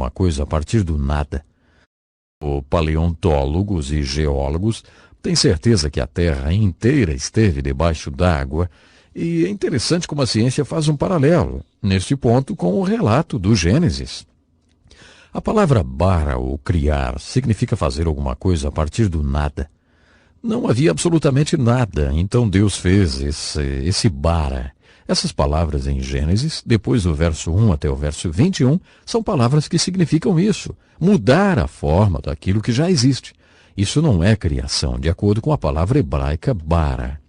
alguma coisa a partir do nada. Os paleontólogos e geólogos têm certeza que a Terra inteira esteve debaixo d'água, e é interessante como a ciência faz um paralelo, neste ponto, com o relato do Gênesis. A palavra bara, ou criar, significa fazer alguma coisa a partir do nada. Não havia absolutamente nada, então Deus fez esse bara. Essas palavras em Gênesis, depois do verso 1 até o verso 21, são palavras que significam isso, mudar a forma daquilo que já existe. Isso não é criação, de acordo com a palavra hebraica bara.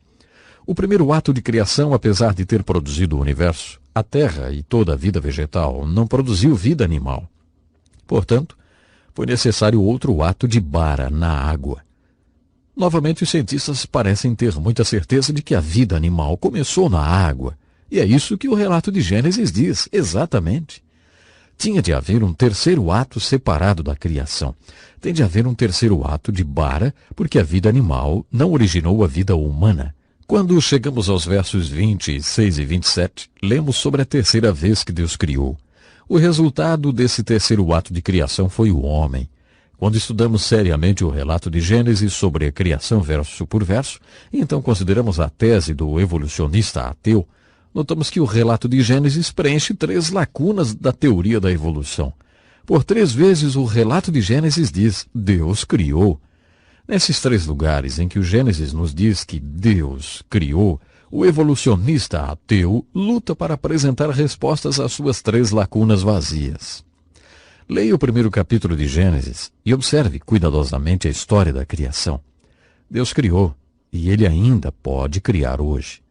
O primeiro ato de criação, apesar de ter produzido o universo, a terra e toda a vida vegetal, não produziu vida animal. Portanto, foi necessário outro ato de bara na água. Novamente, os cientistas parecem ter muita certeza de que a vida animal começou na água. E é isso que o relato de Gênesis diz, exatamente. Tinha de haver um terceiro ato separado da criação. Tem de haver um terceiro ato de bara, porque a vida animal não originou a vida humana. Quando chegamos aos versos 26 e 27, lemos sobre a terceira vez que Deus criou. O resultado desse terceiro ato de criação foi o homem. Quando estudamos seriamente o relato de Gênesis sobre a criação verso por verso, e então consideramos a tese do evolucionista ateu, notamos que o relato de Gênesis preenche 3 lacunas da teoria da evolução. Por 3 vezes o relato de Gênesis diz, Deus criou. Nesses 3 lugares em que o Gênesis nos diz que Deus criou, o evolucionista ateu luta para apresentar respostas às suas 3 lacunas vazias. Leia o primeiro capítulo de Gênesis e observe cuidadosamente a história da criação. Deus criou, e Ele ainda pode criar hoje.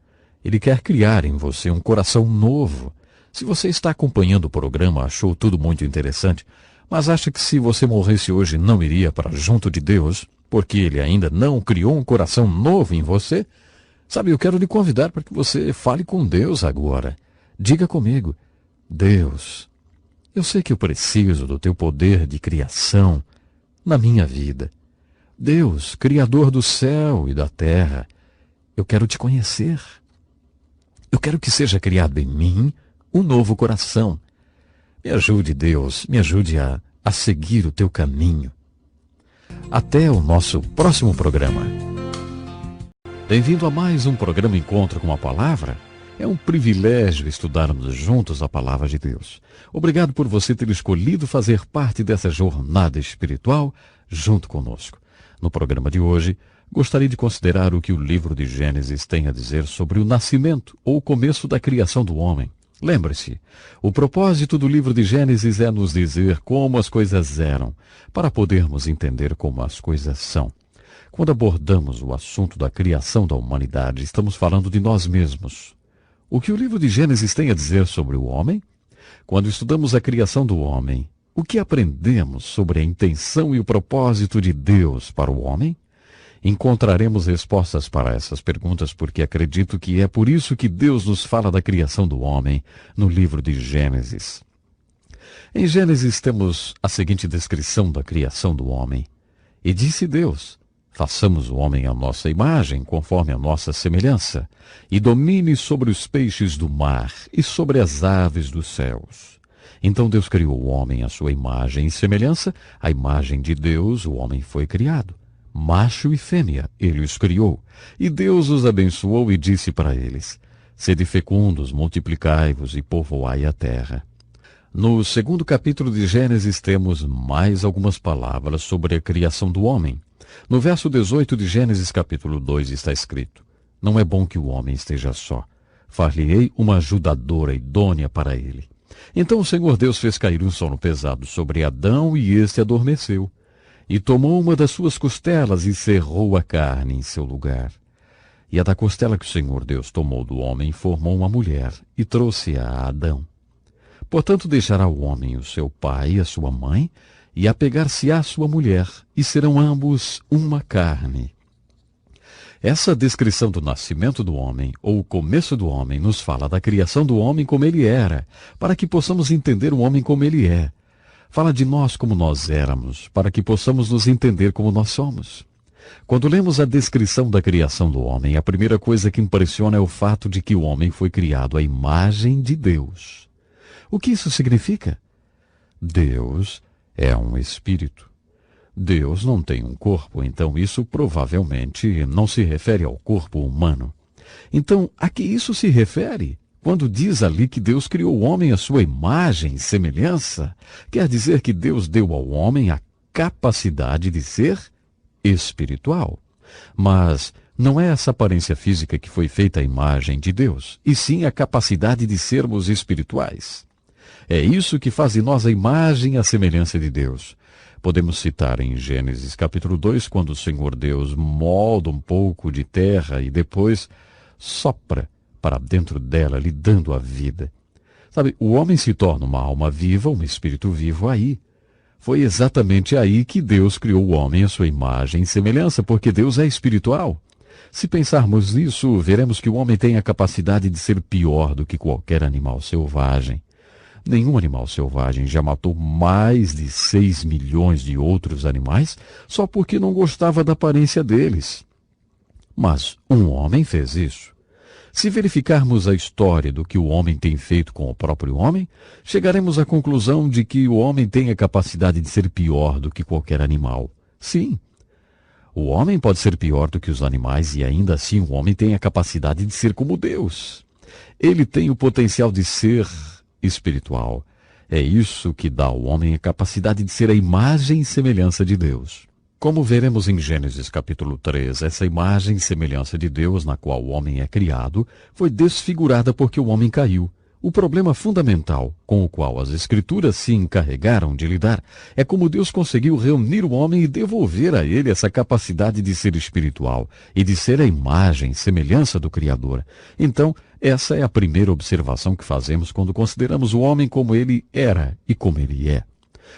Ele quer criar em você um coração novo. Se você está acompanhando o programa, achou tudo muito interessante, mas acha que se você morresse hoje não iria para junto de Deus, porque Ele ainda não criou um coração novo em você, sabe, eu quero lhe convidar para que você fale com Deus agora. Diga comigo, Deus, eu sei que eu preciso do teu poder de criação na minha vida. Deus, Criador do céu e da terra, eu quero te conhecer. Eu quero que seja criado em mim um novo coração. Me ajude, Deus, me ajude a seguir o teu caminho. Até o nosso próximo programa. Bem-vindo a mais um programa Encontro com a Palavra. É um privilégio estudarmos juntos a Palavra de Deus. Obrigado por você ter escolhido fazer parte dessa jornada espiritual junto conosco. No programa de hoje, gostaria de considerar o que o livro de Gênesis tem a dizer sobre o nascimento ou o começo da criação do homem. Lembre-se, o propósito do livro de Gênesis é nos dizer como as coisas eram, para podermos entender como as coisas são. Quando abordamos o assunto da criação da humanidade, estamos falando de nós mesmos. O que o livro de Gênesis tem a dizer sobre o homem? Quando estudamos a criação do homem, o que aprendemos sobre a intenção e o propósito de Deus para o homem? Encontraremos respostas para essas perguntas porque acredito que é por isso que Deus nos fala da criação do homem no livro de Gênesis. Em Gênesis temos a seguinte descrição da criação do homem. E disse Deus, façamos o homem à nossa imagem, conforme a nossa semelhança, e domine sobre os peixes do mar e sobre as aves dos céus. Então Deus criou o homem à sua imagem e semelhança, a imagem de Deus o homem foi criado. Macho e fêmea, ele os criou. E Deus os abençoou e disse para eles, sede fecundos, multiplicai-vos e povoai a terra. No segundo capítulo de Gênesis temos mais algumas palavras sobre a criação do homem. No verso 18 de Gênesis capítulo 2 está escrito, não é bom que o homem esteja só. Far-lhe-ei uma ajudadora idônea para ele. Então o Senhor Deus fez cair um sono pesado sobre Adão e este adormeceu. E tomou uma das suas costelas e cerrou a carne em seu lugar. E a da costela que o Senhor Deus tomou do homem formou uma mulher e trouxe-a a Adão. Portanto deixará o homem o seu pai e a sua mãe, e apegar-se-á à sua mulher, e serão ambos uma carne. Essa descrição do nascimento do homem, ou o começo do homem, nos fala da criação do homem como ele era, para que possamos entender o homem como ele é. Fala de nós como nós éramos, para que possamos nos entender como nós somos. Quando lemos a descrição da criação do homem, a primeira coisa que impressiona é o fato de que o homem foi criado à imagem de Deus. O que isso significa? Deus é um espírito. Deus não tem um corpo, então isso provavelmente não se refere ao corpo humano. Então, a que isso se refere? Quando diz ali que Deus criou o homem à sua imagem e semelhança, quer dizer que Deus deu ao homem a capacidade de ser espiritual. Mas não é essa aparência física que foi feita a imagem de Deus, e sim a capacidade de sermos espirituais. É isso que faz de nós a imagem e a semelhança de Deus. Podemos citar em Gênesis capítulo 2, quando o Senhor Deus molda um pouco de terra e depois sopra para dentro dela, lhe dando a vida. Sabe, o homem se torna uma alma viva, um espírito vivo aí. Foi exatamente aí que Deus criou o homem à sua imagem e semelhança, porque Deus é espiritual. Se pensarmos nisso, veremos que o homem tem a capacidade de ser pior do que qualquer animal selvagem. Nenhum animal selvagem já matou mais de 6 milhões de outros animais só porque não gostava da aparência deles. Mas um homem fez isso. Se verificarmos a história do que o homem tem feito com o próprio homem, chegaremos à conclusão de que o homem tem a capacidade de ser pior do que qualquer animal. Sim, o homem pode ser pior do que os animais e ainda assim o homem tem a capacidade de ser como Deus. Ele tem o potencial de ser espiritual. É isso que dá ao homem a capacidade de ser a imagem e semelhança de Deus. Como veremos em Gênesis capítulo 3, essa imagem e semelhança de Deus na qual o homem é criado foi desfigurada porque o homem caiu. O problema fundamental com o qual as Escrituras se encarregaram de lidar é como Deus conseguiu reunir o homem e devolver a ele essa capacidade de ser espiritual e de ser a imagem e semelhança do Criador. Então, essa é a primeira observação que fazemos quando consideramos o homem como ele era e como ele é.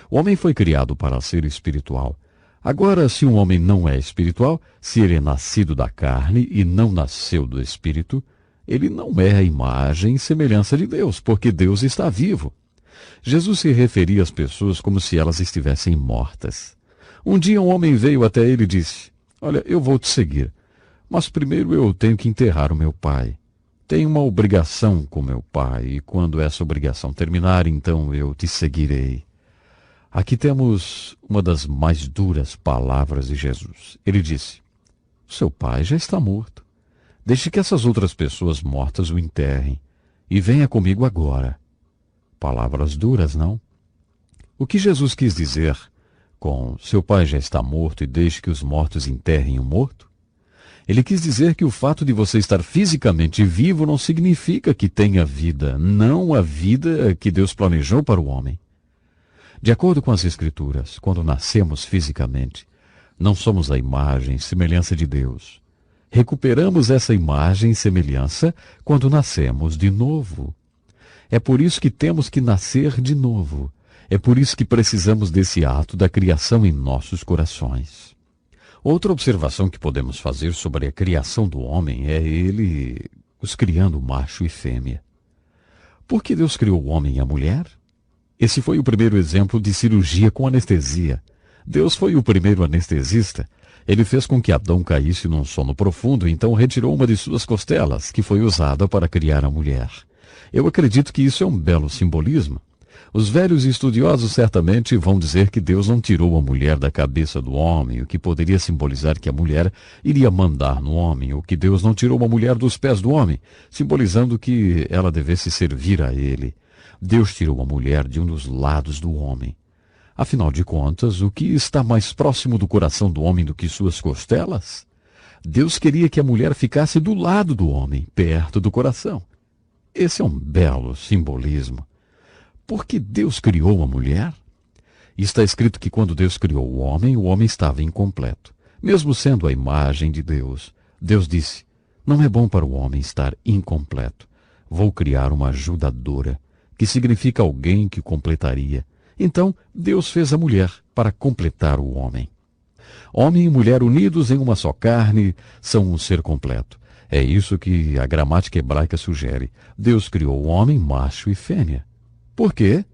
O homem foi criado para ser espiritual. Agora, se um homem não é espiritual, se ele é nascido da carne e não nasceu do espírito, ele não é a imagem e semelhança de Deus, porque Deus está vivo. Jesus se referia às pessoas como se elas estivessem mortas. Um dia um homem veio até ele e disse: "Olha, eu vou te seguir, mas primeiro eu tenho que enterrar o meu pai. Tenho uma obrigação com meu pai, e quando essa obrigação terminar, então eu te seguirei." Aqui temos uma das mais duras palavras de Jesus. Ele disse: "Seu pai já está morto. Deixe que essas outras pessoas mortas o enterrem, e venha comigo agora." Palavras duras, não? O que Jesus quis dizer com "seu pai já está morto e deixe que os mortos enterrem o morto"? Ele quis dizer que o fato de você estar fisicamente vivo não significa que tenha vida, não a vida que Deus planejou para o homem. De acordo com as Escrituras, quando nascemos fisicamente, não somos a imagem e semelhança de Deus. Recuperamos essa imagem e semelhança quando nascemos de novo. É por isso que temos que nascer de novo. É por isso que precisamos desse ato da criação em nossos corações. Outra observação que podemos fazer sobre a criação do homem é ele os criando macho e fêmea. Por que Deus criou o homem e a mulher? Esse foi o primeiro exemplo de cirurgia com anestesia. Deus foi o primeiro anestesista. Ele fez com que Adão caísse num sono profundo, então retirou uma de suas costelas, que foi usada para criar a mulher. Eu acredito que isso é um belo simbolismo. Os velhos estudiosos certamente vão dizer que Deus não tirou a mulher da cabeça do homem, o que poderia simbolizar que a mulher iria mandar no homem, ou que Deus não tirou a mulher dos pés do homem, simbolizando que ela devesse servir a ele. Deus tirou a mulher de um dos lados do homem. Afinal de contas, o que está mais próximo do coração do homem do que suas costelas? Deus queria que a mulher ficasse do lado do homem, perto do coração. Esse é um belo simbolismo. Por que Deus criou a mulher? Está escrito que quando Deus criou o homem estava incompleto. Mesmo sendo a imagem de Deus, Deus disse: "Não é bom para o homem estar incompleto. Vou criar uma ajudadora", que significa alguém que completaria. Então, Deus fez a mulher para completar o homem. Homem e mulher unidos em uma só carne são um ser completo. É isso que a gramática hebraica sugere. Deus criou o homem macho e fêmea. Por quê?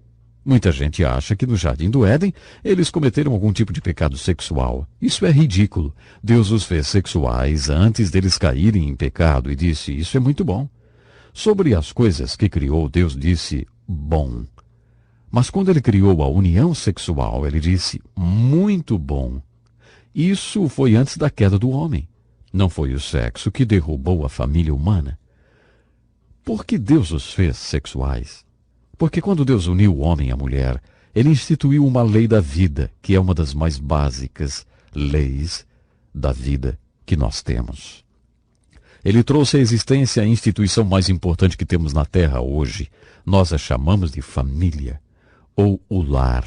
Muita gente acha que no Jardim do Éden eles cometeram algum tipo de pecado sexual. Isso é ridículo. Deus os fez sexuais antes deles caírem em pecado e disse: "Isso é muito bom." Sobre as coisas que criou, Deus disse: "Bom." Mas quando ele criou a união sexual, ele disse, muito bom. Isso foi antes da queda do homem. Não foi o sexo que derrubou a família humana. Por que Deus os fez sexuais? Porque quando Deus uniu o homem e a mulher, ele instituiu uma lei da vida, que é uma das mais básicas leis da vida que nós temos. Ele trouxe à existência a instituição mais importante que temos na Terra hoje. Nós a chamamos de família, ou o lar.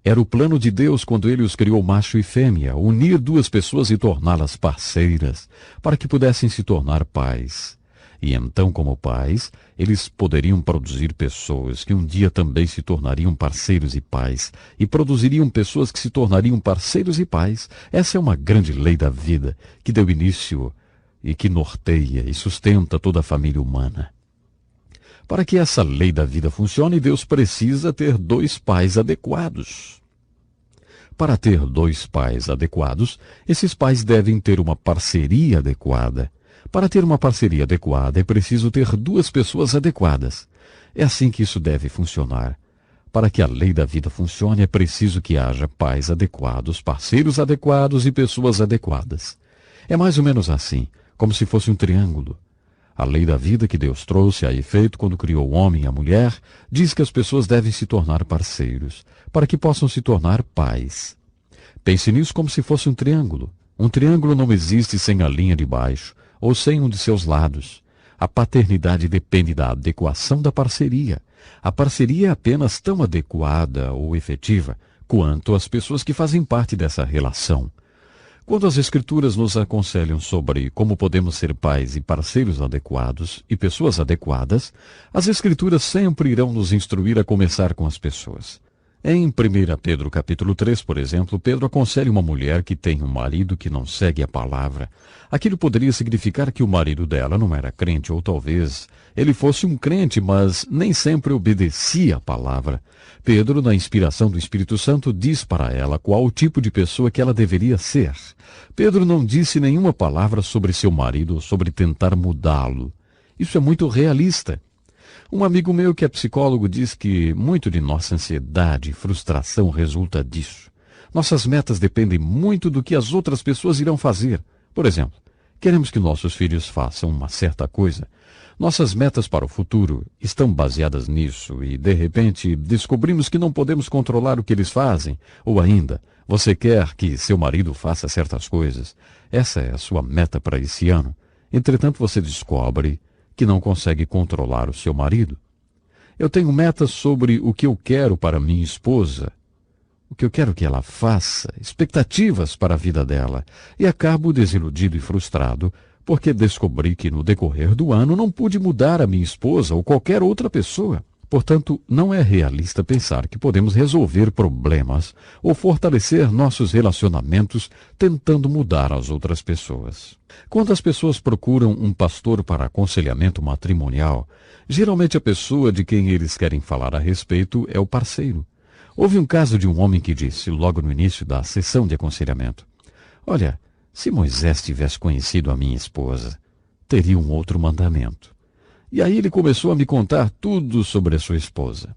Era o plano de Deus quando ele os criou macho e fêmea, unir duas pessoas e torná-las parceiras, para que pudessem se tornar pais. E então, como pais, eles poderiam produzir pessoas que um dia também se tornariam parceiros e pais, e produziriam pessoas que se tornariam parceiros e pais. Essa é uma grande lei da vida, que deu início e que norteia e sustenta toda a família humana. Para que essa lei da vida funcione, Deus precisa ter dois pais adequados. Para ter dois pais adequados, esses pais devem ter uma parceria adequada. Para ter uma parceria adequada, é preciso ter duas pessoas adequadas. É assim que isso deve funcionar. Para que a lei da vida funcione, é preciso que haja pais adequados, parceiros adequados e pessoas adequadas. É mais ou menos assim, como se fosse um triângulo. A lei da vida que Deus trouxe a efeito quando criou o homem e a mulher diz que as pessoas devem se tornar parceiros, para que possam se tornar pais. Pense nisso como se fosse um triângulo. Um triângulo não existe sem a linha de baixo, ou sem um de seus lados. A paternidade depende da adequação da parceria. A parceria é apenas tão adequada ou efetiva quanto as pessoas que fazem parte dessa relação. Quando as Escrituras nos aconselham sobre como podemos ser pais e parceiros adequados e pessoas adequadas, as Escrituras sempre irão nos instruir a começar com as pessoas. Em 1 Pedro capítulo 3, por exemplo, Pedro aconselha uma mulher que tem um marido que não segue a palavra. Aquilo poderia significar que o marido dela não era crente, ou talvez ele fosse um crente, mas nem sempre obedecia a palavra. Pedro, na inspiração do Espírito Santo, diz para ela qual o tipo de pessoa que ela deveria ser. Pedro não disse nenhuma palavra sobre seu marido ou sobre tentar mudá-lo. Isso é muito realista. Um amigo meu que é psicólogo diz que muito de nossa ansiedade e frustração resulta disso. Nossas metas dependem muito do que as outras pessoas irão fazer. Por exemplo, queremos que nossos filhos façam uma certa coisa. Nossas metas para o futuro estão baseadas nisso e, de repente, descobrimos que não podemos controlar o que eles fazem. Ou ainda, você quer que seu marido faça certas coisas. Essa é a sua meta para esse ano. Entretanto, você descobre que não consegue controlar o seu marido. Eu tenho metas sobre o que eu quero para minha esposa, o que eu quero que ela faça, expectativas para a vida dela, e acabo desiludido e frustrado porque descobri que no decorrer do ano não pude mudar a minha esposa ou qualquer outra pessoa. Portanto, não é realista pensar que podemos resolver problemas ou fortalecer nossos relacionamentos tentando mudar as outras pessoas. Quando as pessoas procuram um pastor para aconselhamento matrimonial, geralmente a pessoa de quem eles querem falar a respeito é o parceiro. Houve um caso de um homem que disse, logo no início da sessão de aconselhamento, olha, se Moisés tivesse conhecido a minha esposa, teria um outro mandamento. E aí ele começou a me contar tudo sobre a sua esposa.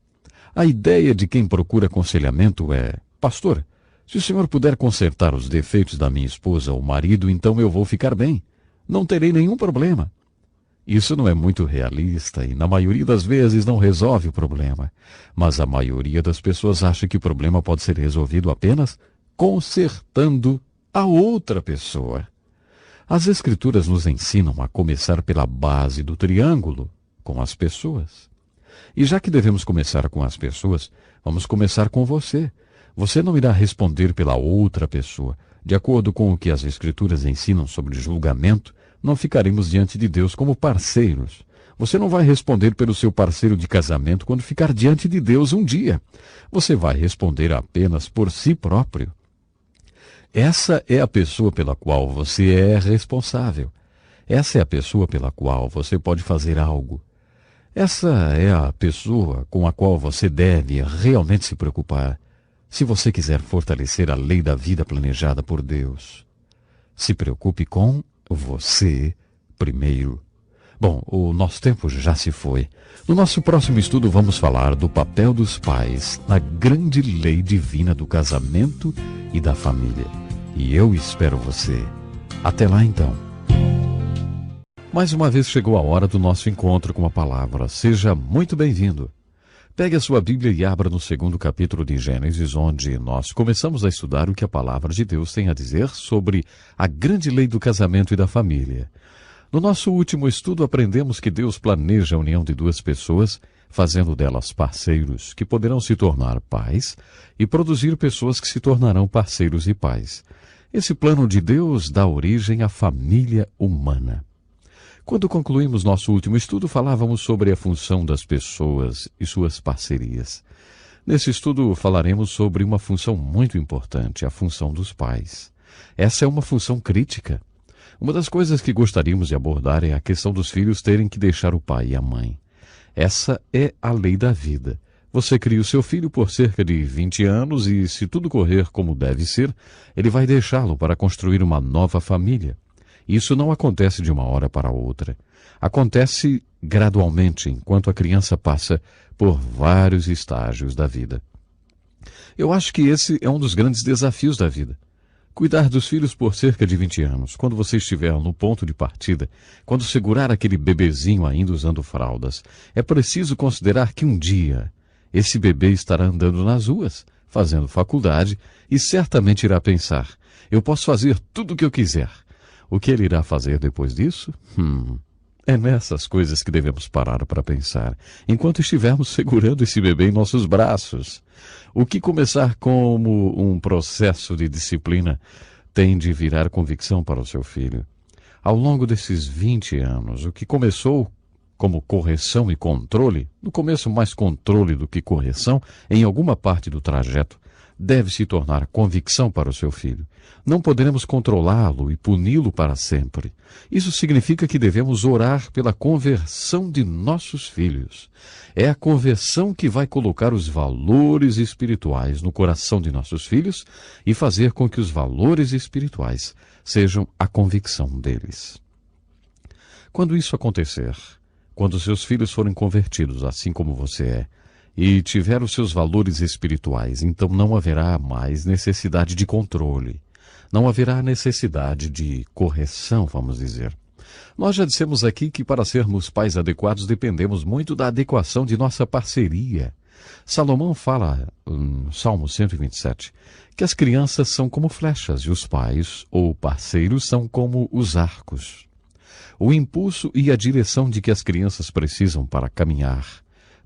A ideia de quem procura aconselhamento é, pastor, se o senhor puder consertar os defeitos da minha esposa ou marido, então eu vou ficar bem. Não terei nenhum problema. Isso não é muito realista e, na maioria das vezes, não resolve o problema. Mas a maioria das pessoas acha que o problema pode ser resolvido apenas consertando a outra pessoa. As Escrituras nos ensinam a começar pela base do triângulo, com as pessoas. E já que devemos começar com as pessoas, vamos começar com você. Você não irá responder pela outra pessoa. De acordo com o que as Escrituras ensinam sobre julgamento, não ficaremos diante de Deus como parceiros. Você não vai responder pelo seu parceiro de casamento quando ficar diante de Deus um dia. Você vai responder apenas por si próprio. Essa é a pessoa pela qual você é responsável. Essa é a pessoa pela qual você pode fazer algo. Essa é a pessoa com a qual você deve realmente se preocupar, se você quiser fortalecer a lei da vida planejada por Deus. Se preocupe com você primeiro. Bom, o nosso tempo já se foi. No nosso próximo estudo vamos falar do papel dos pais na grande lei divina do casamento e da família. E eu espero você. Até lá então. Mais uma vez chegou a hora do nosso encontro com a palavra. Seja muito bem-vindo. Pegue a sua Bíblia e abra no 2º capítulo de Gênesis, onde nós começamos a estudar o que a palavra de Deus tem a dizer sobre a grande lei do casamento e da família. No nosso último estudo, aprendemos que Deus planeja a união de duas pessoas, fazendo delas parceiros que poderão se tornar pais e produzir pessoas que se tornarão parceiros e pais. Esse plano de Deus dá origem à família humana. Quando concluímos nosso último estudo, falávamos sobre a função das pessoas e suas parcerias. Nesse estudo, falaremos sobre uma função muito importante, a função dos pais. Essa é uma função crítica. Uma das coisas que gostaríamos de abordar é a questão dos filhos terem que deixar o pai e a mãe. Essa é a lei da vida. Você cria o seu filho por cerca de 20 anos e, se tudo correr como deve ser, ele vai deixá-lo para construir uma nova família. Isso não acontece de uma hora para outra. Acontece gradualmente, enquanto a criança passa por vários estágios da vida. Eu acho que esse é um dos grandes desafios da vida. Cuidar dos filhos por cerca de 20 anos, quando você estiver no ponto de partida, quando segurar aquele bebezinho ainda usando fraldas, é preciso considerar que um dia esse bebê estará andando nas ruas, fazendo faculdade e certamente irá pensar: eu posso fazer tudo o que eu quiser. O que ele irá fazer depois disso? É nessas coisas que devemos parar para pensar, enquanto estivermos segurando esse bebê em nossos braços. O que começar como um processo de disciplina tem de virar convicção para o seu filho. Ao longo desses 20 anos, o que começou como correção e controle, no começo mais controle do que correção, em alguma parte do trajeto, deve se tornar convicção para o seu filho. Não poderemos controlá-lo e puni-lo para sempre. Isso significa que devemos orar pela conversão de nossos filhos. É a conversão que vai colocar os valores espirituais no coração de nossos filhos e fazer com que os valores espirituais sejam a convicção deles. Quando isso acontecer, quando seus filhos forem convertidos, assim como você é, e tiver os seus valores espirituais, então não haverá mais necessidade de controle. Não haverá necessidade de correção, vamos dizer. Nós já dissemos aqui que para sermos pais adequados dependemos muito da adequação de nossa parceria. Salomão fala, no Salmo 127, que as crianças são como flechas e os pais, ou parceiros, são como os arcos. O impulso e a direção de que as crianças precisam para caminhar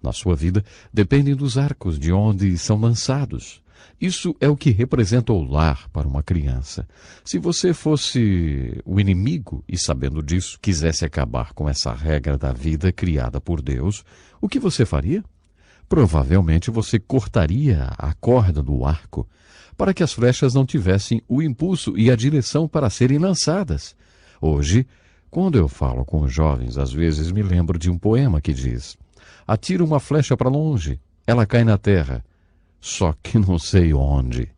na sua vida dependem dos arcos de onde são lançados. Isso é o que representa o lar para uma criança. Se você fosse o inimigo e, sabendo disso, quisesse acabar com essa regra da vida criada por Deus, o que você faria? Provavelmente você cortaria a corda do arco para que as flechas não tivessem o impulso e a direção para serem lançadas. Hoje, quando eu falo com os jovens, às vezes me lembro de um poema que diz: atira uma flecha para longe, ela cai na terra, só que não sei onde.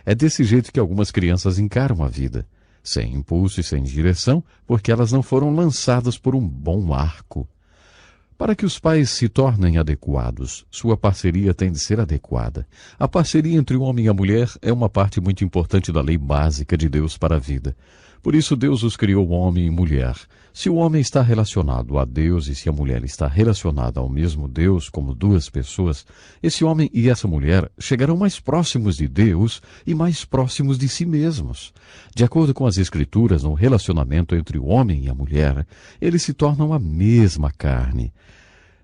É desse jeito que algumas crianças encaram a vida, sem impulso e sem direção, porque elas não foram lançadas por um bom arco. Para que os pais se tornem adequados, sua parceria tem de ser adequada. A parceria entre o homem e a mulher é uma parte muito importante da lei básica de Deus para a vida. Por isso Deus os criou homem e mulher. Se o homem está relacionado a Deus e se a mulher está relacionada ao mesmo Deus como duas pessoas, esse homem e essa mulher chegarão mais próximos de Deus e mais próximos de si mesmos. De acordo com as Escrituras, no relacionamento entre o homem e a mulher, eles se tornam a mesma carne.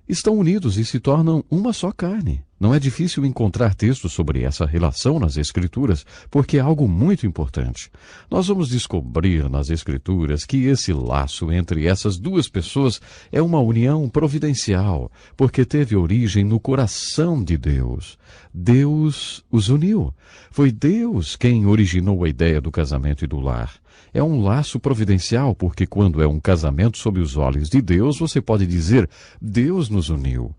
Estão unidos e se tornam uma só carne. Não é difícil encontrar textos sobre essa relação nas Escrituras, porque é algo muito importante. Nós vamos descobrir nas Escrituras que esse laço entre essas duas pessoas é uma união providencial, porque teve origem no coração de Deus. Deus os uniu. Foi Deus quem originou a ideia do casamento e do lar. É um laço providencial, porque quando é um casamento sob os olhos de Deus, você pode dizer: Deus nos uniu.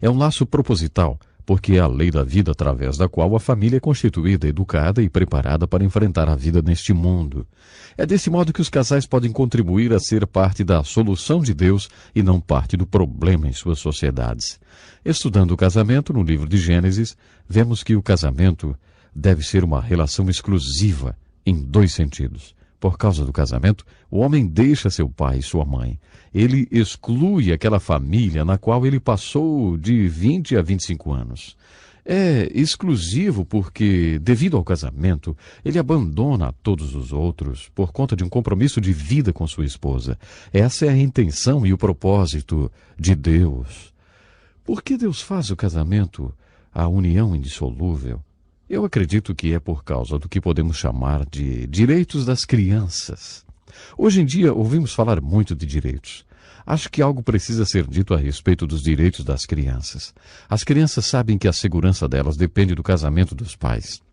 É um laço proposital, porque é a lei da vida através da qual a família é constituída, educada e preparada para enfrentar a vida neste mundo. É desse modo que os casais podem contribuir a ser parte da solução de Deus e não parte do problema em suas sociedades. Estudando o casamento no livro de Gênesis, vemos que o casamento deve ser uma relação exclusiva em dois sentidos. Por causa do casamento, o homem deixa seu pai e sua mãe. Ele exclui aquela família na qual ele passou de 20 a 25 anos. É exclusivo porque, devido ao casamento, ele abandona todos os outros por conta de um compromisso de vida com sua esposa. Essa é a intenção e o propósito de Deus. Por que Deus faz o casamento a união indissolúvel? Eu acredito que é por causa do que podemos chamar de direitos das crianças. Hoje em dia ouvimos falar muito de direitos. Acho que algo precisa ser dito a respeito dos direitos das crianças. As crianças sabem que a segurança delas depende do casamento dos pais.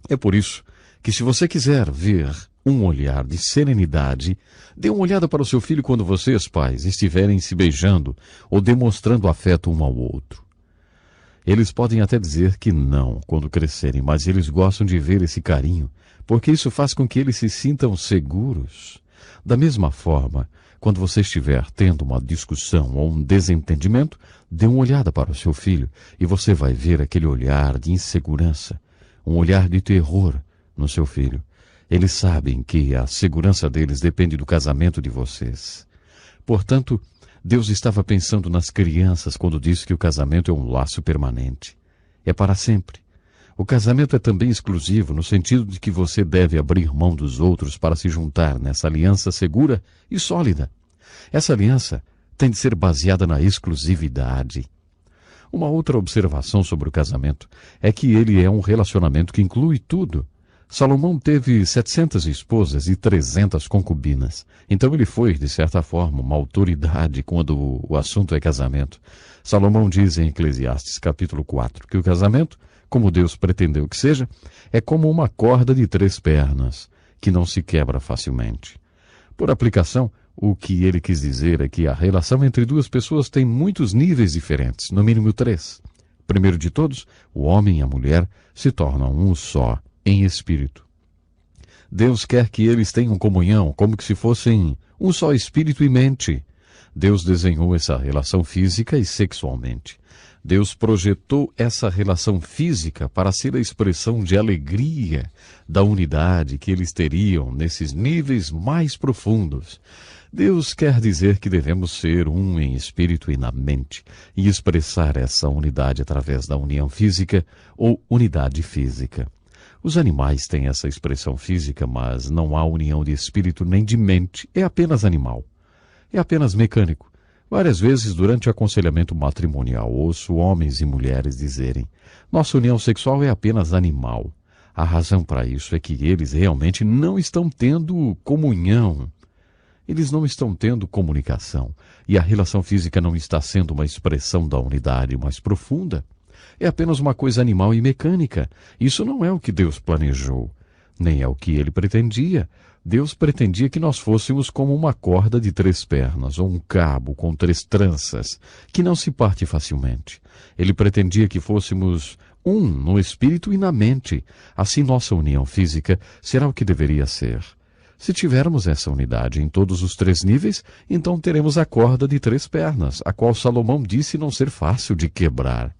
É por isso que, se você quiser ver um olhar de serenidade, dê uma olhada para o seu filho quando vocês, pais, estiverem se beijando ou demonstrando afeto um ao outro. Eles podem até dizer que não quando crescerem, mas eles gostam de ver esse carinho, porque isso faz com que eles se sintam seguros. Da mesma forma, quando você estiver tendo uma discussão ou um desentendimento, dê uma olhada para o seu filho e você vai ver aquele olhar de insegurança, um olhar de terror no seu filho. Eles sabem que a segurança deles depende do casamento de vocês. Portanto, Deus estava pensando nas crianças quando disse que o casamento é um laço permanente. É para sempre. O casamento é também exclusivo no sentido de que você deve abrir mão dos outros para se juntar nessa aliança segura e sólida. Essa aliança tem de ser baseada na exclusividade. Uma outra observação sobre o casamento é que ele é um relacionamento que inclui tudo. Salomão teve 700 esposas e 300 concubinas. Então ele foi, de certa forma, uma autoridade quando o assunto é casamento. Salomão diz em Eclesiastes capítulo 4 que o casamento, como Deus pretendeu que seja, é como uma corda de 3 pernas, que não se quebra facilmente. Por aplicação, o que ele quis dizer é que a relação entre duas pessoas tem muitos níveis diferentes, no mínimo 3. Primeiro de todos, o homem e a mulher se tornam um só, em espírito. Deus quer que eles tenham comunhão, como que se fossem um só espírito e mente. Deus desenhou essa relação física e sexualmente. Deus projetou essa relação física para ser a expressão de alegria da unidade que eles teriam nesses níveis mais profundos. Deus quer dizer que devemos ser um em espírito e na mente e expressar essa unidade através da união física ou unidade física. Os animais têm essa expressão física, mas não há união de espírito nem de mente. É apenas animal. É apenas mecânico. Várias vezes, durante o aconselhamento matrimonial, ouço homens e mulheres dizerem: nossa união sexual é apenas animal. A razão para isso é que eles realmente não estão tendo comunhão. Eles não estão tendo comunicação. E a relação física não está sendo uma expressão da unidade mais profunda. É apenas uma coisa animal e mecânica. Isso não é o que Deus planejou, nem é o que ele pretendia. Deus pretendia que nós fôssemos como uma corda de 3 pernas, ou um cabo com 3 tranças, que não se parte facilmente. Ele pretendia que fôssemos um no espírito e na mente. Assim nossa união física será o que deveria ser. Se tivermos essa unidade em todos os 3 níveis, então teremos a corda de 3 pernas, a qual Salomão disse não ser fácil de quebrar.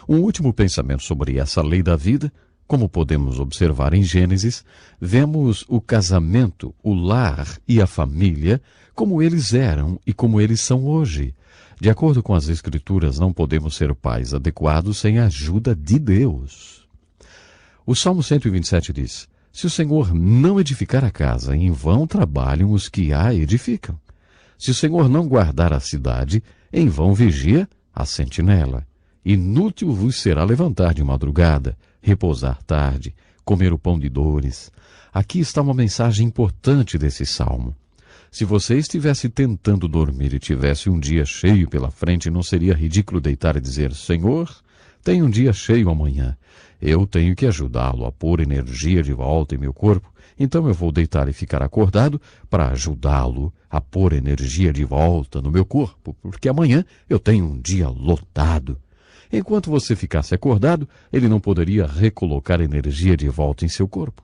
Um último pensamento sobre essa lei da vida. Como podemos observar em Gênesis, vemos o casamento, o lar e a família como eles eram e como eles são hoje. De acordo com as Escrituras, não podemos ser pais adequados sem a ajuda de Deus. O Salmo 127 diz: se o Senhor não edificar a casa, em vão trabalham os que a edificam. Se o Senhor não guardar a cidade, em vão vigia a sentinela. Inútil vos será levantar de madrugada, repousar tarde, comer o pão de dores. Aqui está uma mensagem importante desse salmo. Se você estivesse tentando dormir e tivesse um dia cheio pela frente, não seria ridículo deitar e dizer: Senhor, tenho um dia cheio amanhã. Eu tenho que ajudá-lo a pôr energia de volta em meu corpo. Então eu vou deitar e ficar acordado para ajudá-lo a pôr energia de volta no meu corpo, porque amanhã eu tenho um dia lotado. Enquanto você ficasse acordado, ele não poderia recolocar energia de volta em seu corpo.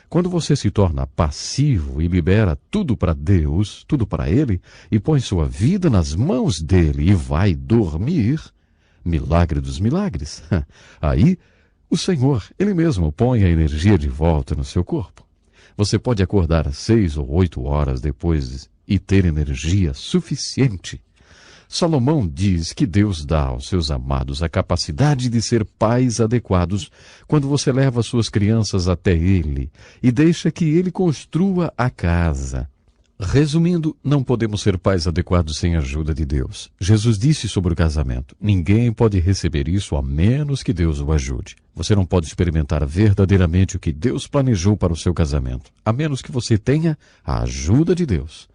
Quando você se torna passivo e libera tudo para Deus, tudo para Ele, e põe sua vida nas mãos dele e vai dormir, milagre dos milagres, aí o Senhor, Ele mesmo, põe a energia de volta no seu corpo. Você pode acordar às 6 ou 8 horas depois e ter energia suficiente. Salomão diz que Deus dá aos seus amados a capacidade de ser pais adequados quando você leva suas crianças até Ele e deixa que Ele construa a casa. Resumindo, não podemos ser pais adequados sem a ajuda de Deus. Jesus disse sobre o casamento: ninguém pode receber isso a menos que Deus o ajude. Você não pode experimentar verdadeiramente o que Deus planejou para o seu casamento, a menos que você tenha a ajuda de Deus.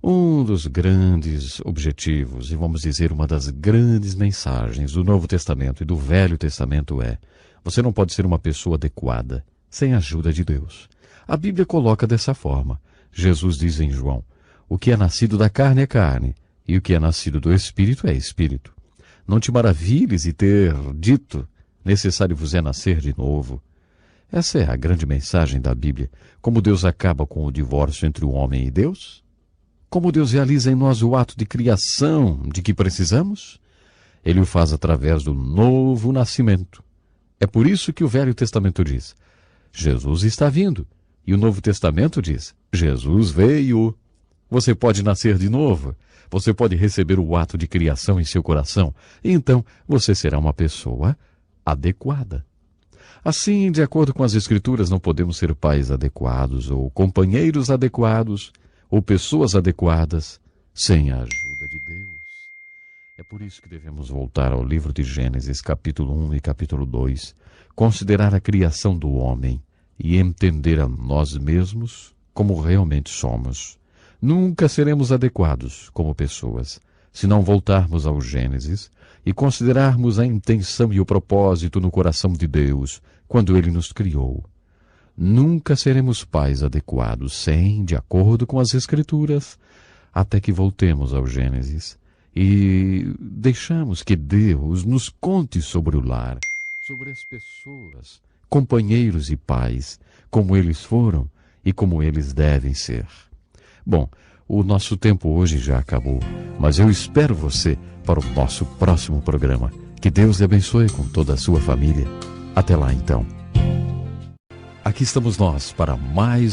Um dos grandes objetivos, e vamos dizer uma das grandes mensagens do Novo Testamento e do Velho Testamento é: você não pode ser uma pessoa adequada sem a ajuda de Deus. A Bíblia coloca dessa forma. Jesus diz em João: o que é nascido da carne é carne, e o que é nascido do Espírito é Espírito. Não te maravilhes de ter dito: necessário vos é nascer de novo. Essa é a grande mensagem da Bíblia. Como Deus acaba com o divórcio entre o homem e Deus? Como Deus realiza em nós o ato de criação de que precisamos? Ele o faz através do novo nascimento. É por isso que o Velho Testamento diz: Jesus está vindo. E o Novo Testamento diz: Jesus veio. Você pode nascer de novo. Você pode receber o ato de criação em seu coração. E então você será uma pessoa adequada. Assim, de acordo com as Escrituras, não podemos ser pais adequados ou companheiros adequados ou pessoas adequadas sem a ajuda de Deus. É por isso que devemos voltar ao livro de Gênesis, capítulo 1 e capítulo 2, considerar a criação do homem e entender a nós mesmos como realmente somos. Nunca seremos adequados como pessoas se não voltarmos ao Gênesis e considerarmos a intenção e o propósito no coração de Deus quando Ele nos criou. Nunca seremos pais adequados sem, de acordo com as Escrituras, até que voltemos ao Gênesis e deixamos que Deus nos conte sobre o lar, sobre as pessoas, companheiros e pais, como eles foram e como eles devem ser. Bom, o nosso tempo hoje já acabou, mas eu espero você para o nosso próximo programa. Que Deus lhe abençoe com toda a sua família. Até lá, então. Aqui estamos nós para mais um